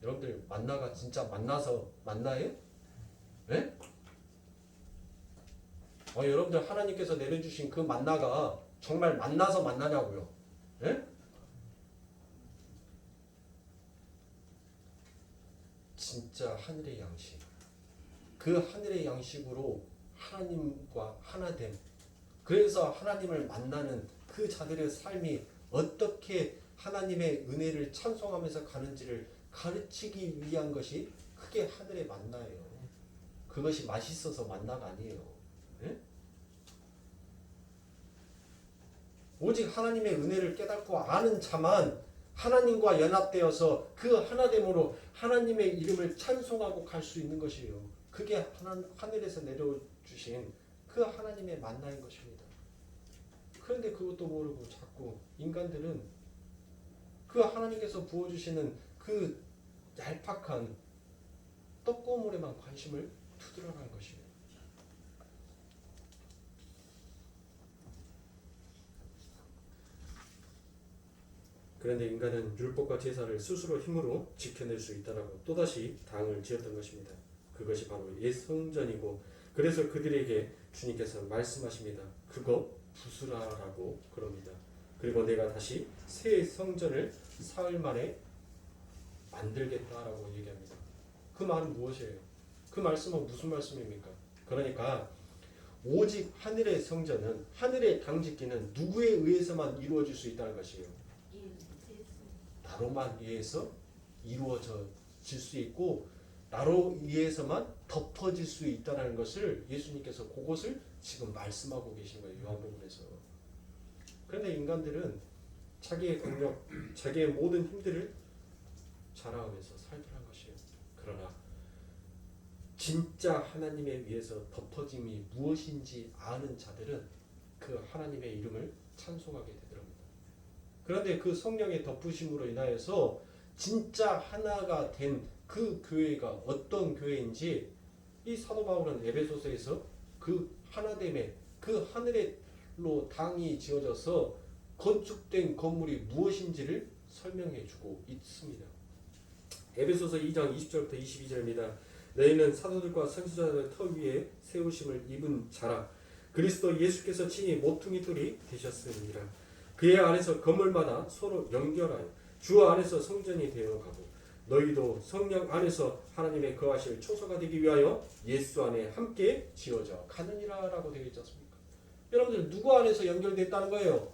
여러분들 만나가 진짜 만나서 만나예요? 네? 여러분들 하나님께서 내려주신 그 만나가 정말 만나서 만나냐고요? 네? 진짜 하늘의 양식. 그 하늘의 양식으로 하나님과 하나됨. 그래서 하나님을 만나는 그 자들의 삶이 어떻게 하나님의 은혜를 찬송하면서 가는지를 가르치기 위한 것이 그게 하늘의 만나예요. 그것이 맛있어서 만나가 아니에요. 네? 오직 하나님의 은혜를 깨닫고 아는 자만 하나님과 연합되어서 그 하나됨으로 하나님의 이름을 찬송하고 갈 수 있는 것이에요. 그게 하늘에서 내려주신 그 하나님의 만나인 것입니다. 그런데 그것도 모르고 자꾸 인간들은 그 하나님께서 부어주시는 그 얄팍한 떡고물에만 관심을 두드러라는 것이에요. 그런데 인간은 율법과 제사를 스스로 힘으로 지켜낼 수 있다라고 또다시 당을 지었던 것입니다. 그것이 바로 옛 성전이고, 그래서 그들에게 주님께서 말씀하십니다. 그거 부수라라고 그럽니다. 그리고 내가 다시 새 성전을 사흘 만에 만들겠다라고 얘기합니다. 그 말은 무엇이에요? 그 말씀은 무슨 말씀입니까? 그러니까 오직 하늘의 성전은, 하늘의 당짓기는 누구에 의해서만 이루어질 수 있다는 것이에요. 나로만 의해서 이루어질 수 있고, 나로 의해서만 덮어질 수 있다는 것을 예수님께서 그것을 지금 말씀하고 계신 거예요. 요한복음에서. 그런데 인간들은 자기의 능력, 자기의 모든 힘들을 자랑하면서 살더란 것이에요. 그러나 진짜 하나님에 의해서 덮어짐이 무엇인지 아는 자들은 그 하나님의 이름을 찬송하게 되더랍니다. 그런데 그 성령의 덮으심으로 인하여서 진짜 하나가 된 그 교회가 어떤 교회인지 이 사도 바울은 에베소서에서 그 하나됨의 그 하늘로 당이 지어져서 건축된 건물이 무엇인지를 설명해 주고 있습니다. 에베소서 2장 20절부터 22절입니다. 너희는 사도들과 선지자들의 터 위에 세우심을 입은 자라. 그리스도 예수께서 친히 모퉁이 돌이 되셨으니라. 그의 안에서 건물마다 서로 연결하여 주 안에서 성전이 되어가고, 너희도 성령 안에서 하나님의 거하실 초소가 되기 위하여 예수 안에 함께 지어져 가느니라 라고 되어 있지 않습니까? 여러분들 누구 안에서 연결됐다는 거예요?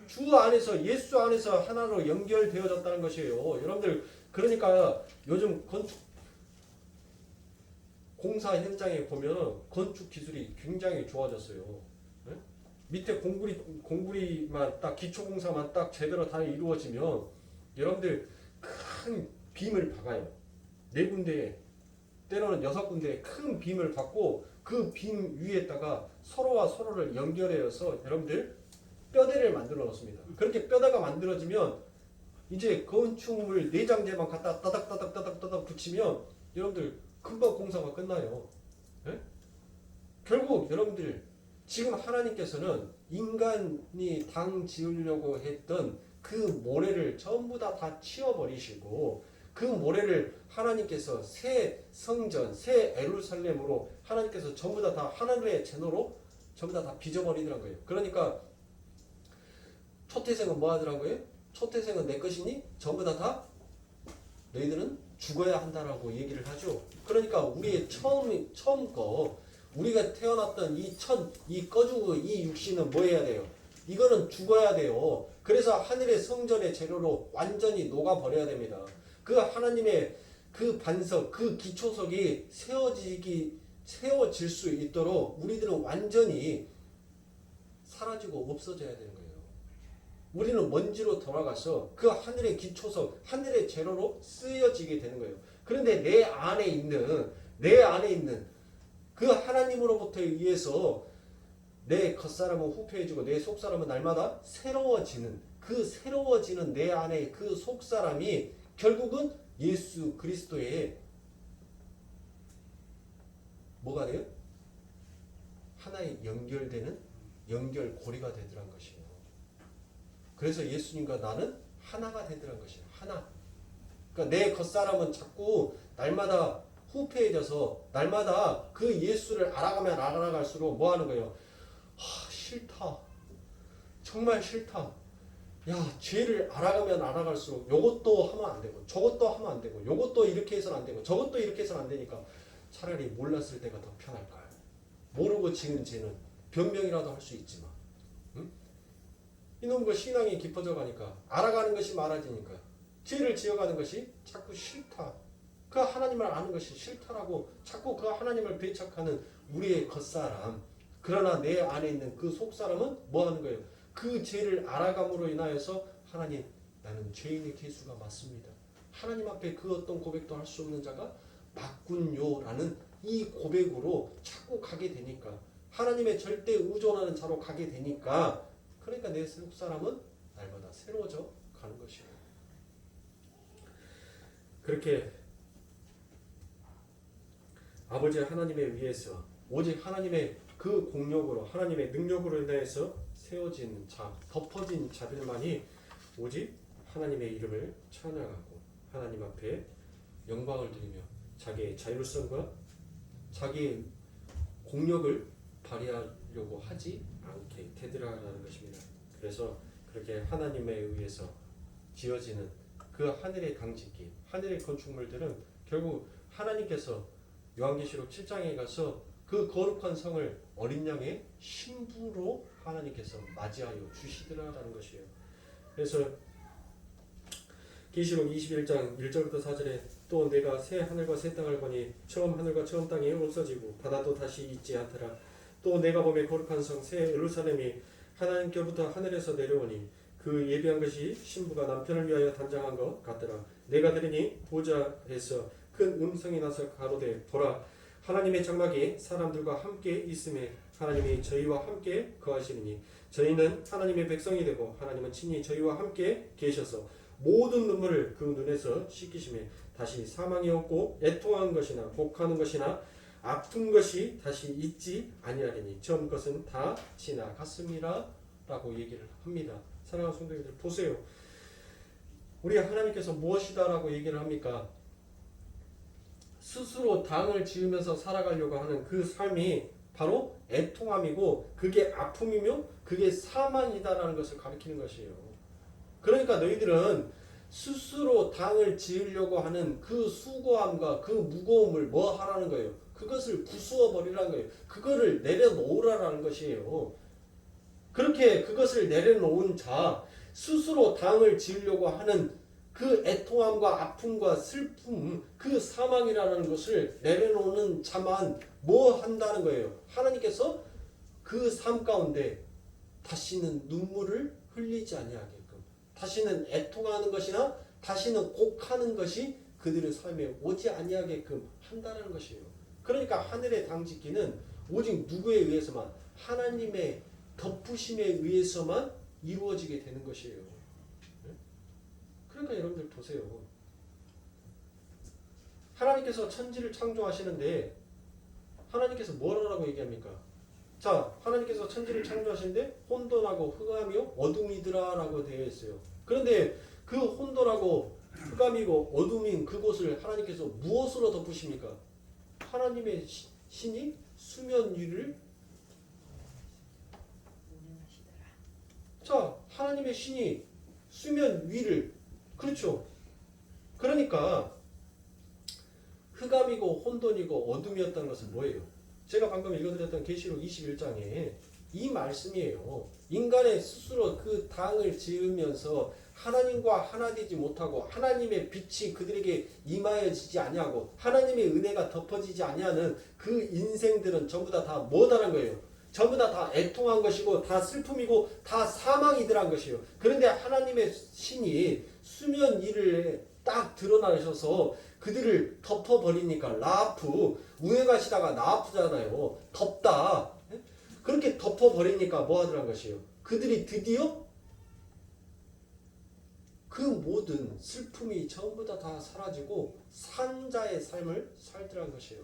주 안에서, 예수 안에서 하나로 연결되어졌다는 것이에요. 여러분들 그러니까 요즘 건축 공사 현장에 보면 건축 기술이 굉장히 좋아졌어요. 네? 밑에 공구리만 딱 기초 공사만 딱 제대로 다 이루어지면 여러분들 큰 빔을 박아요. 4군데, 때로는 6군데 큰 빔을 박고 그 빔 위에다가 서로와 서로를 연결해서 여러분들 뼈대를 만들어 놓습니다. 그렇게 뼈대가 만들어지면 이제 건축물 내장재만 갖다 따닥따닥 붙이면 여러분들 금방 공사가 끝나요. 네? 결국 여러분들 지금 하나님께서는 인간이 당 지으려고 했던 그 모래를 전부 다 치워버리시고, 그 모래를 하나님께서 새 성전, 새 예루살렘으로 하나님께서 전부 다 하나님의 제노로 전부 다 빚어버리더란 거예요. 그러니까 초태생은 뭐 하더라고요? 초태생은 내 것이니 전부 다 너희들은 죽어야 한다라고 얘기를 하죠. 그러니까 우리의 처음 거, 우리가 태어났던 이 꺼주고 이 육신은 뭐 해야 돼요? 이거는 죽어야 돼요. 그래서 하늘의 성전의 재료로 완전히 녹아버려야 됩니다. 그 하나님의 그 반석, 그 기초석이 세워질 수 있도록 우리들은 완전히 사라지고 없어져야 되는 거예요. 우리는 먼지로 돌아가서 그 하늘의 기초석, 하늘의 재료로 쓰여지게 되는 거예요. 그런데 내 안에 있는 그 하나님으로부터 의해서 내 겉사람은 후패해지고 내 속사람은 날마다 새로워지는, 그 새로워지는 내 안에 그 속사람이 결국은 예수 그리스도의 뭐가 돼요? 하나의 연결되는 연결고리가 되더란 것이에요. 그래서 예수님과 나는 하나가 되더란 것이에요. 하나. 그러니까 내 겉사람은 자꾸 날마다 후패해져서 날마다 그 예수를 알아가면 알아갈수록 뭐 하는 거예요? 싫다. 정말 싫다. 야, 죄를 알아가면 알아갈수록 요것도 하면 안 되고 저것도 하면 안 되고 요것도 이렇게 해서는 안 되고 저것도 이렇게 해서는 안 되니까 차라리 몰랐을 때가 더 편할 거야. 모르고 지은 죄는 변명이라도 할 수 있지만, 응? 이놈과 신앙이 깊어져 가니까 알아가는 것이 많아지니까 죄를 지어가는 것이 자꾸 싫다. 그 하나님을 아는 것이 싫다라고 자꾸 그 하나님을 배척하는 우리의 겉사람. 그러나 내 안에 있는 그 속사람은 뭐 하는 거예요? 그 죄를 알아감으로 인하여서 하나님, 나는 죄인의 개수가 맞습니다. 하나님 앞에 그 어떤 고백도 할 수 없는 자가 맞군요라는 이 고백으로 자꾸 가게 되니까, 하나님의 절대 의존하는 자로 가게 되니까, 그러니까 내 속사람은 날마다 새로워져 가는 것이에요. 그렇게 아버지 하나님에 의해서 오직 하나님의 그 공력으로, 하나님의 능력으로 인해서 세워진 자, 덮어진 자들만이 오직 하나님의 이름을 찬양하고 하나님 앞에 영광을 드리며 자기의 자율성과 자기의 공력을 발휘하려고 하지 않게 되더라라는 것입니다. 그래서 그렇게 하나님에 의해서 지어지는 그 하늘의 당짓기, 하늘의 건축물들은 결국 하나님께서 요한계시록 7장에 가서 그 거룩한 성을 어린 양의 신부로 하나님께서 맞이하여 주시더라라는 것이에요. 그래서 계시록 21장 1절부터 4절에 또 내가 새 하늘과 새 땅을 보니 처음 하늘과 처음 땅이 없어지고 바다도 다시 있지 않더라. 또 내가 보매 거룩한 성 새 예루살렘이 하나님께로부터 하늘에서 내려오니 그 예비한 것이 신부가 남편을 위하여 단장한 것 같더라. 내가 들으니 보좌에서 큰 음성이 나서 가로되 보라 하나님의 장막이 사람들과 함께 있음에 하나님이 저희와 함께 거하시리니 저희는 하나님의 백성이 되고 하나님은 친히 저희와 함께 계셔서 모든 눈물을 그 눈에서 씻기심에 다시 사망이 없고 애통하는 것이나 곡하는 것이나 아픈 것이 다시 있지 아니하리니 처음 것은 다 지나갔습니다 라고 얘기를 합니다. 사랑하는 성도님들 보세요. 우리 하나님께서 무엇이다라고 얘기를 합니까? 스스로 당을 지으면서 살아가려고 하는 그 삶이 바로 애통함이고 그게 아픔이며 그게 사망이다라는 것을 가리키는 것이에요. 그러니까 너희들은 스스로 당을 지으려고 하는 그 수고함과 그 무거움을 뭐 하라는 거예요? 그것을 부수어 버리라는 거예요. 그거를 내려놓으라는 것이에요. 그렇게 그것을 내려놓은 자, 스스로 당을 지으려고 하는 그 애통함과 아픔과 슬픔, 그 사망이라는 것을 내려놓는 자만 뭐 한다는 거예요? 하나님께서 그 삶 가운데 다시는 눈물을 흘리지 아니하게끔, 다시는 애통하는 것이나 다시는 곡하는 것이 그들의 삶에 오지 아니하게끔 한다는 것이에요. 그러니까 하늘의 당짓기는 오직 누구에 의해서만? 하나님의 덮으심에 의해서만 이루어지게 되는 것이에요. 그러니까 여러분들 보세요. 하나님께서 천지를 창조하시는데 하나님께서 뭐라고 얘기합니까? 자, 하나님께서 천지를 창조하시는데 혼돈하고 흑암이요 어둠이더라 라고 되어 있어요. 그런데 그 혼돈하고 흑암이고 어둠인 그곳을 하나님께서 무엇으로 덮으십니까? 하나님의 신이 수면 위를 자, 하나님의 신이 수면 위를 그렇죠. 그러니까 흑암이고 혼돈이고 어둠이었다는 것은 뭐예요? 제가 방금 읽어드렸던 계시록 21장에 이 말씀이에요. 인간의 스스로 그 당을 지으면서 하나님과 하나 되지 못하고 하나님의 빛이 그들에게 임하여지지 아니하고 하나님의 은혜가 덮어지지 아니하는 그 인생들은 전부 다 뭐다란 거예요? 전부 다 애통한 것이고 다 슬픔이고 다 사망이더란 것이에요. 그런데 하나님의 신이 수면 위를 딱 드러나셔서 그들을 덮어버리니까 라프 우에가시다가 나아프잖아요. 덮다. 그렇게 덮어버리니까 뭐 하더란 것이에요. 그들이 드디어 그 모든 슬픔이 전부 다 사라지고 산자의 삶을 살더란 것이에요.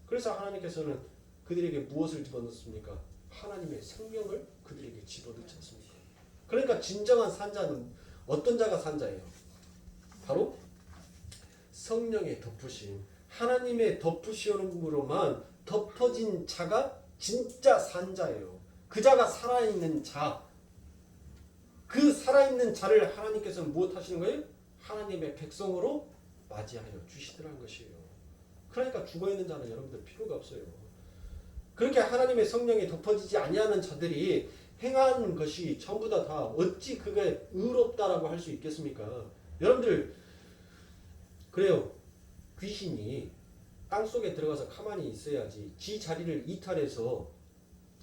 그래서 하나님께서는 그들에게 무엇을 집어넣습니까? 하나님의 생명을 그들에게 집어넣지 않습니까? 그러니까 진정한 산자는 어떤 자가 산자예요? 바로 성령의 덮으심, 하나님의 덮으심으로만 덮어진 자가 진짜 산자예요. 그 자가 살아있는 자, 그 살아있는 자를 하나님께서는 무엇 하시는 거예요? 하나님의 백성으로 맞이하여 주시더라는 것이에요. 그러니까 죽어있는 자는 여러분들 필요가 없어요. 그렇게 하나님의 성령이 덮어지지 아니하는 자들이 행하는 것이 전부 다 어찌 그게 의롭다라고 할 수 있겠습니까? 여러분들 그래요. 귀신이 땅속에 들어가서 가만히 있어야지 지 자리를 이탈해서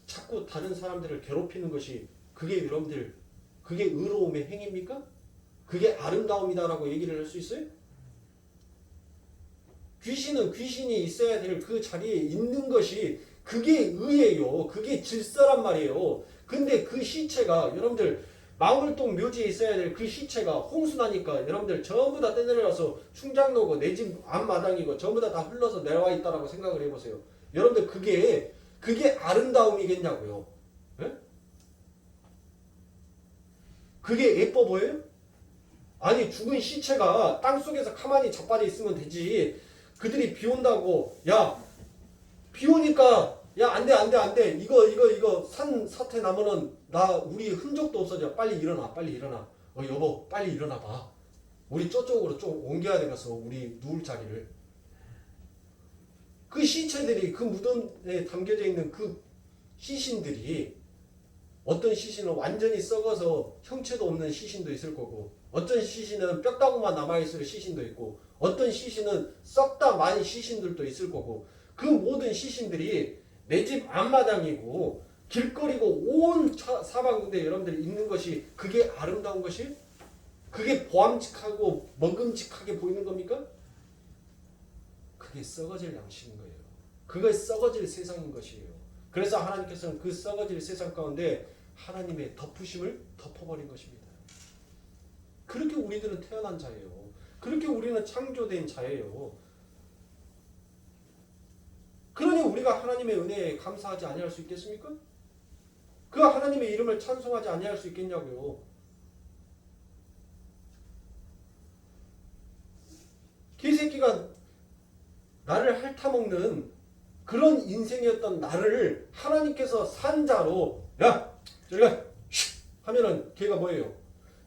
자꾸 다른 사람들을 괴롭히는 것이 그게 여러분들 그게 의로움의 행위입니까? 그게 아름다움이다라고 얘기를 할 수 있어요? 귀신은 귀신이 있어야 될 그 자리에 있는 것이 그게 의예요. 그게 질서란 말이에요. 근데 그 시체가 여러분들 망월동 묘지에 있어야 될 그 시체가 홍수나니까 여러분들 전부 다 떼내려서 충장로고 내 집 앞마당이고 전부 다 흘러서 내려와 있다라고 생각을 해보세요. 여러분들 그게 아름다움이겠냐고요. 에? 그게 예뻐 보여요? 아니 죽은 시체가 땅속에서 가만히 자빠져 있으면 되지. 그들이 비 온다고 야 비 오니까 야 안돼 이거 산 사태 나면은 나 우리 흔적도 없어져. 빨리 일어나 여보 빨리 일어나 봐. 우리 저쪽으로 좀 옮겨야 되겠어. 우리 누울 자리를. 그 시체들이 그 무덤에 담겨져 있는 그 시신들이 어떤 시신은 완전히 썩어서 형체도 없는 시신도 있을 거고 어떤 시신은 뼈다구만 남아있을 시신도 있고 어떤 시신은 썩다 만 시신들도 있을 거고 그 모든 시신들이 내 집 앞마당이고 길거리고 온 사방군데 여러분들이 있는 것이 그게 아름다운 것이 그게 보암직하고 먹음직하게 보이는 겁니까? 그게 썩어질 양식인 거예요. 그게 썩어질 세상인 것이에요. 그래서 하나님께서는 그 썩어질 세상 가운데 하나님의 덮으심을 덮어버린 것입니다. 그렇게 우리들은 태어난 자예요. 그렇게 우리는 창조된 자예요. 그러니 우리가 하나님의 은혜에 감사하지 아니할 수 있겠습니까? 그 하나님의 이름을 찬송하지 아니할 수 있겠냐고요. 개새끼가 나를 핥아먹는 그런 인생이었던 나를 하나님께서 산자로 야 저리 가 하면은 걔가 뭐예요?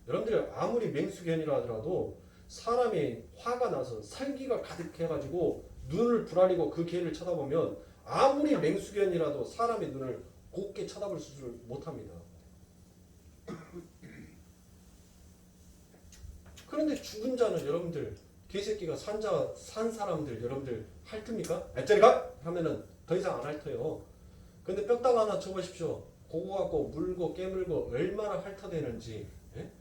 여러분들 아무리 맹수견이라 하더라도 사람이 화가 나서 살기가 가득해가지고 눈을 부라리고 그 개를 쳐다보면 아무리 맹수견이라도 사람의 눈을 곱게 쳐다볼 수 못합니다. 그런데 죽은 자는 여러분들 개새끼가 산 사람들 여러분들 핥습니까? 저리 가! 하면은 더 이상 안 핥어요. 근데 뼈다가 하나 쳐보십시오. 그거 갖고 물고 깨물고 얼마나 핥아대는지. 예?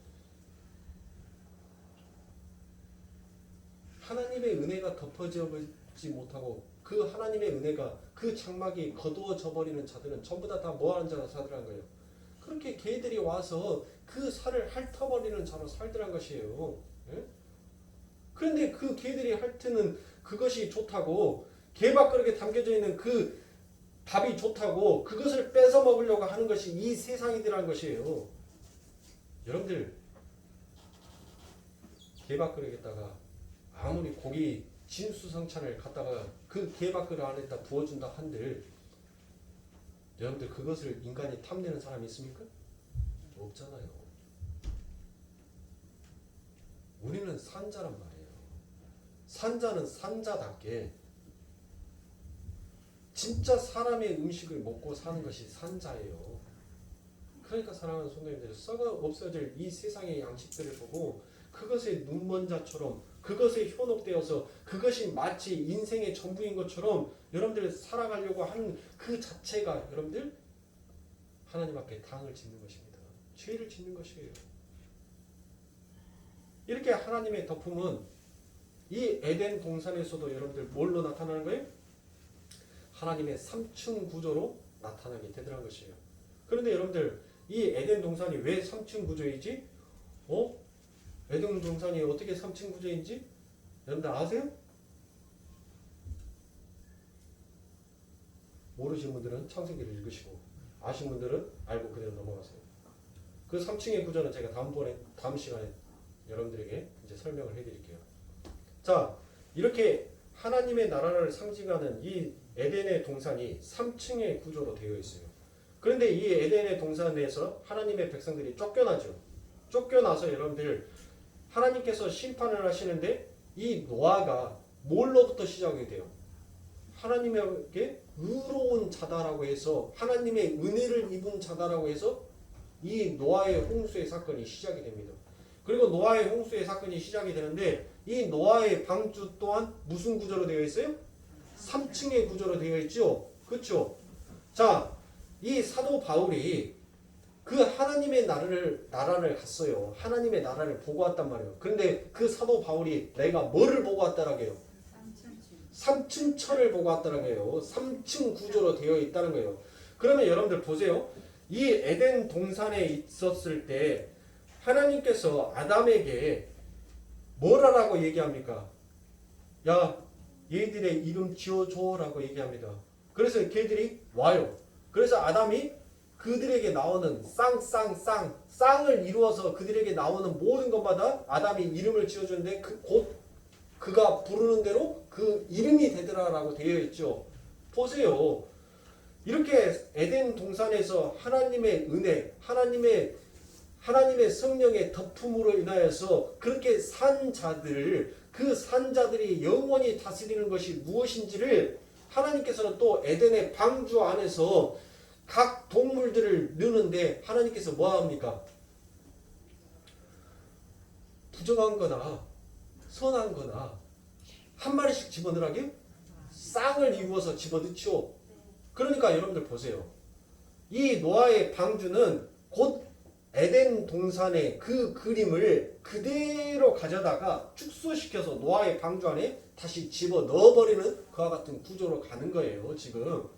하나님의 은혜가 덮어지지 못하고 그 하나님의 은혜가 그 장막이 거두어져 버리는 자들은 전부 다 뭐하는 자들한 거예요. 그렇게 개들이 와서 그 살을 핥아버리는 자로 살더란 것이에요. 예? 그런데 그 개들이 핥는 그것이 좋다고 개밥그릇에 담겨져 있는 그 밥이 좋다고 그것을 뺏어 먹으려고 하는 것이 이 세상이더란 것이에요. 여러분들 개밥그릇에다가 아무리 고기 진수성찬을 갖다가 그 개밥그릇 안에다 부어준다 한들 여러분들 그것을 인간이 탐내는 사람이 있습니까? 없잖아요. 우리는 산자란 말이에요. 산자는 산자답게 진짜 사람의 음식을 먹고 사는 것이 산자예요. 그러니까 사랑하는 성도님들 썩어 없어질 이 세상의 양식들을 보고 그것에 눈먼 자처럼 그것에 현혹되어서 그것이 마치 인생의 전부인 것처럼 여러분들 살아가려고 하는 그 자체가 여러분들 하나님 앞에 당을 짓는 것입니다. 죄를 짓는 것이에요. 이렇게 하나님의 덮음은 이 에덴 동산에서도 여러분들 뭘로 나타나는 거예요? 하나님의 3층 구조로 나타나게 되더란 것이에요. 그런데 여러분들 이 에덴 동산이 왜 3층 구조이지? 에덴 동산이 어떻게 3층 구조인지 여러분들 아세요? 모르시는 분들은 창세기를 읽으시고 아시는 분들은 알고 그대로 넘어가세요. 그 3층의 구조는 제가 다음 시간에 여러분들에게 이제 설명을 해드릴게요. 자, 이렇게 하나님의 나라를 상징하는 이 에덴의 동산이 3층의 구조로 되어 있어요. 그런데 이 에덴의 동산에서 하나님의 백성들이 쫓겨나죠. 쫓겨나서 여러분들 하나님께서 심판을 하시는데 이 노아가 뭘로부터 시작이 돼요? 하나님에게 의로운 자다라고 해서 하나님의 은혜를 입은 자다라고 해서 이 노아의 홍수의 사건이 시작이 됩니다. 그리고 노아의 홍수의 사건이 시작이 되는데 이 노아의 방주 또한 무슨 구조로 되어 있어요? 3층의 구조로 되어 있죠. 그렇죠? 자, 이 사도 바울이 그 하나님의 나라를 갔어요. 하나님의 나라를 보고 왔단 말이에요. 그런데 그 사도 바울이 내가 뭐를 보고 왔다라고 해요? 3층천을 보고 왔다는 거예요. 3층 구조로 되어 있다는 거예요. 그러면 여러분들 보세요. 이 에덴 동산에 있었을 때 하나님께서 아담에게 뭐라고 얘기합니까? 야, 얘들의 이름 지어줘라고 얘기합니다. 그래서 걔들이 와요. 그래서 아담이 그들에게 나오는 쌍을 이루어서 그들에게 나오는 모든 것마다 아담이 이름을 지어줬는데 곧 그가 부르는 대로 그 이름이 되더라라고 되어 있죠. 보세요. 이렇게 에덴 동산에서 하나님의 은혜, 하나님의 성령의 덮음으로 인하여서 그렇게 산 자들, 그 산 자들이 영원히 다스리는 것이 무엇인지를 하나님께서는 또 에덴의 방주 안에서 각 동물들을 넣는데 하나님께서 뭐 합니까? 부정한 거나 선한 거나 한 마리씩 집어넣으라고요? 쌍을 이루어서 집어넣죠. 그러니까 여러분들 보세요. 이 노아의 방주는 곧 에덴 동산의 그 그림을 그대로 가져다가 축소시켜서 노아의 방주 안에 다시 집어 넣어버리는 그와 같은 구조로 가는 거예요. 지금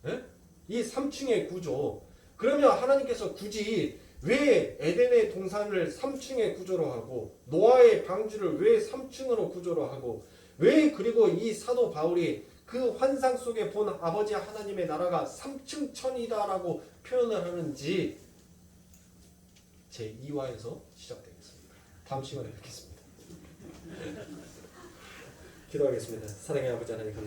네? 이 3층의 구조. 그러면 하나님께서 굳이 왜 에덴의 동산을 3층의 구조로 하고 노아의 방주를 왜 3층으로 구조로 하고 왜 그리고 이 사도 바울이 그 환상 속에 본 아버지 하나님의 나라가 3층 천이다라고 표현을 하는지 제 2화에서 시작되겠습니다. 다음 시간에 뵙겠습니다. 기도하겠습니다. 사랑의 아버지 하나님 감사합니다.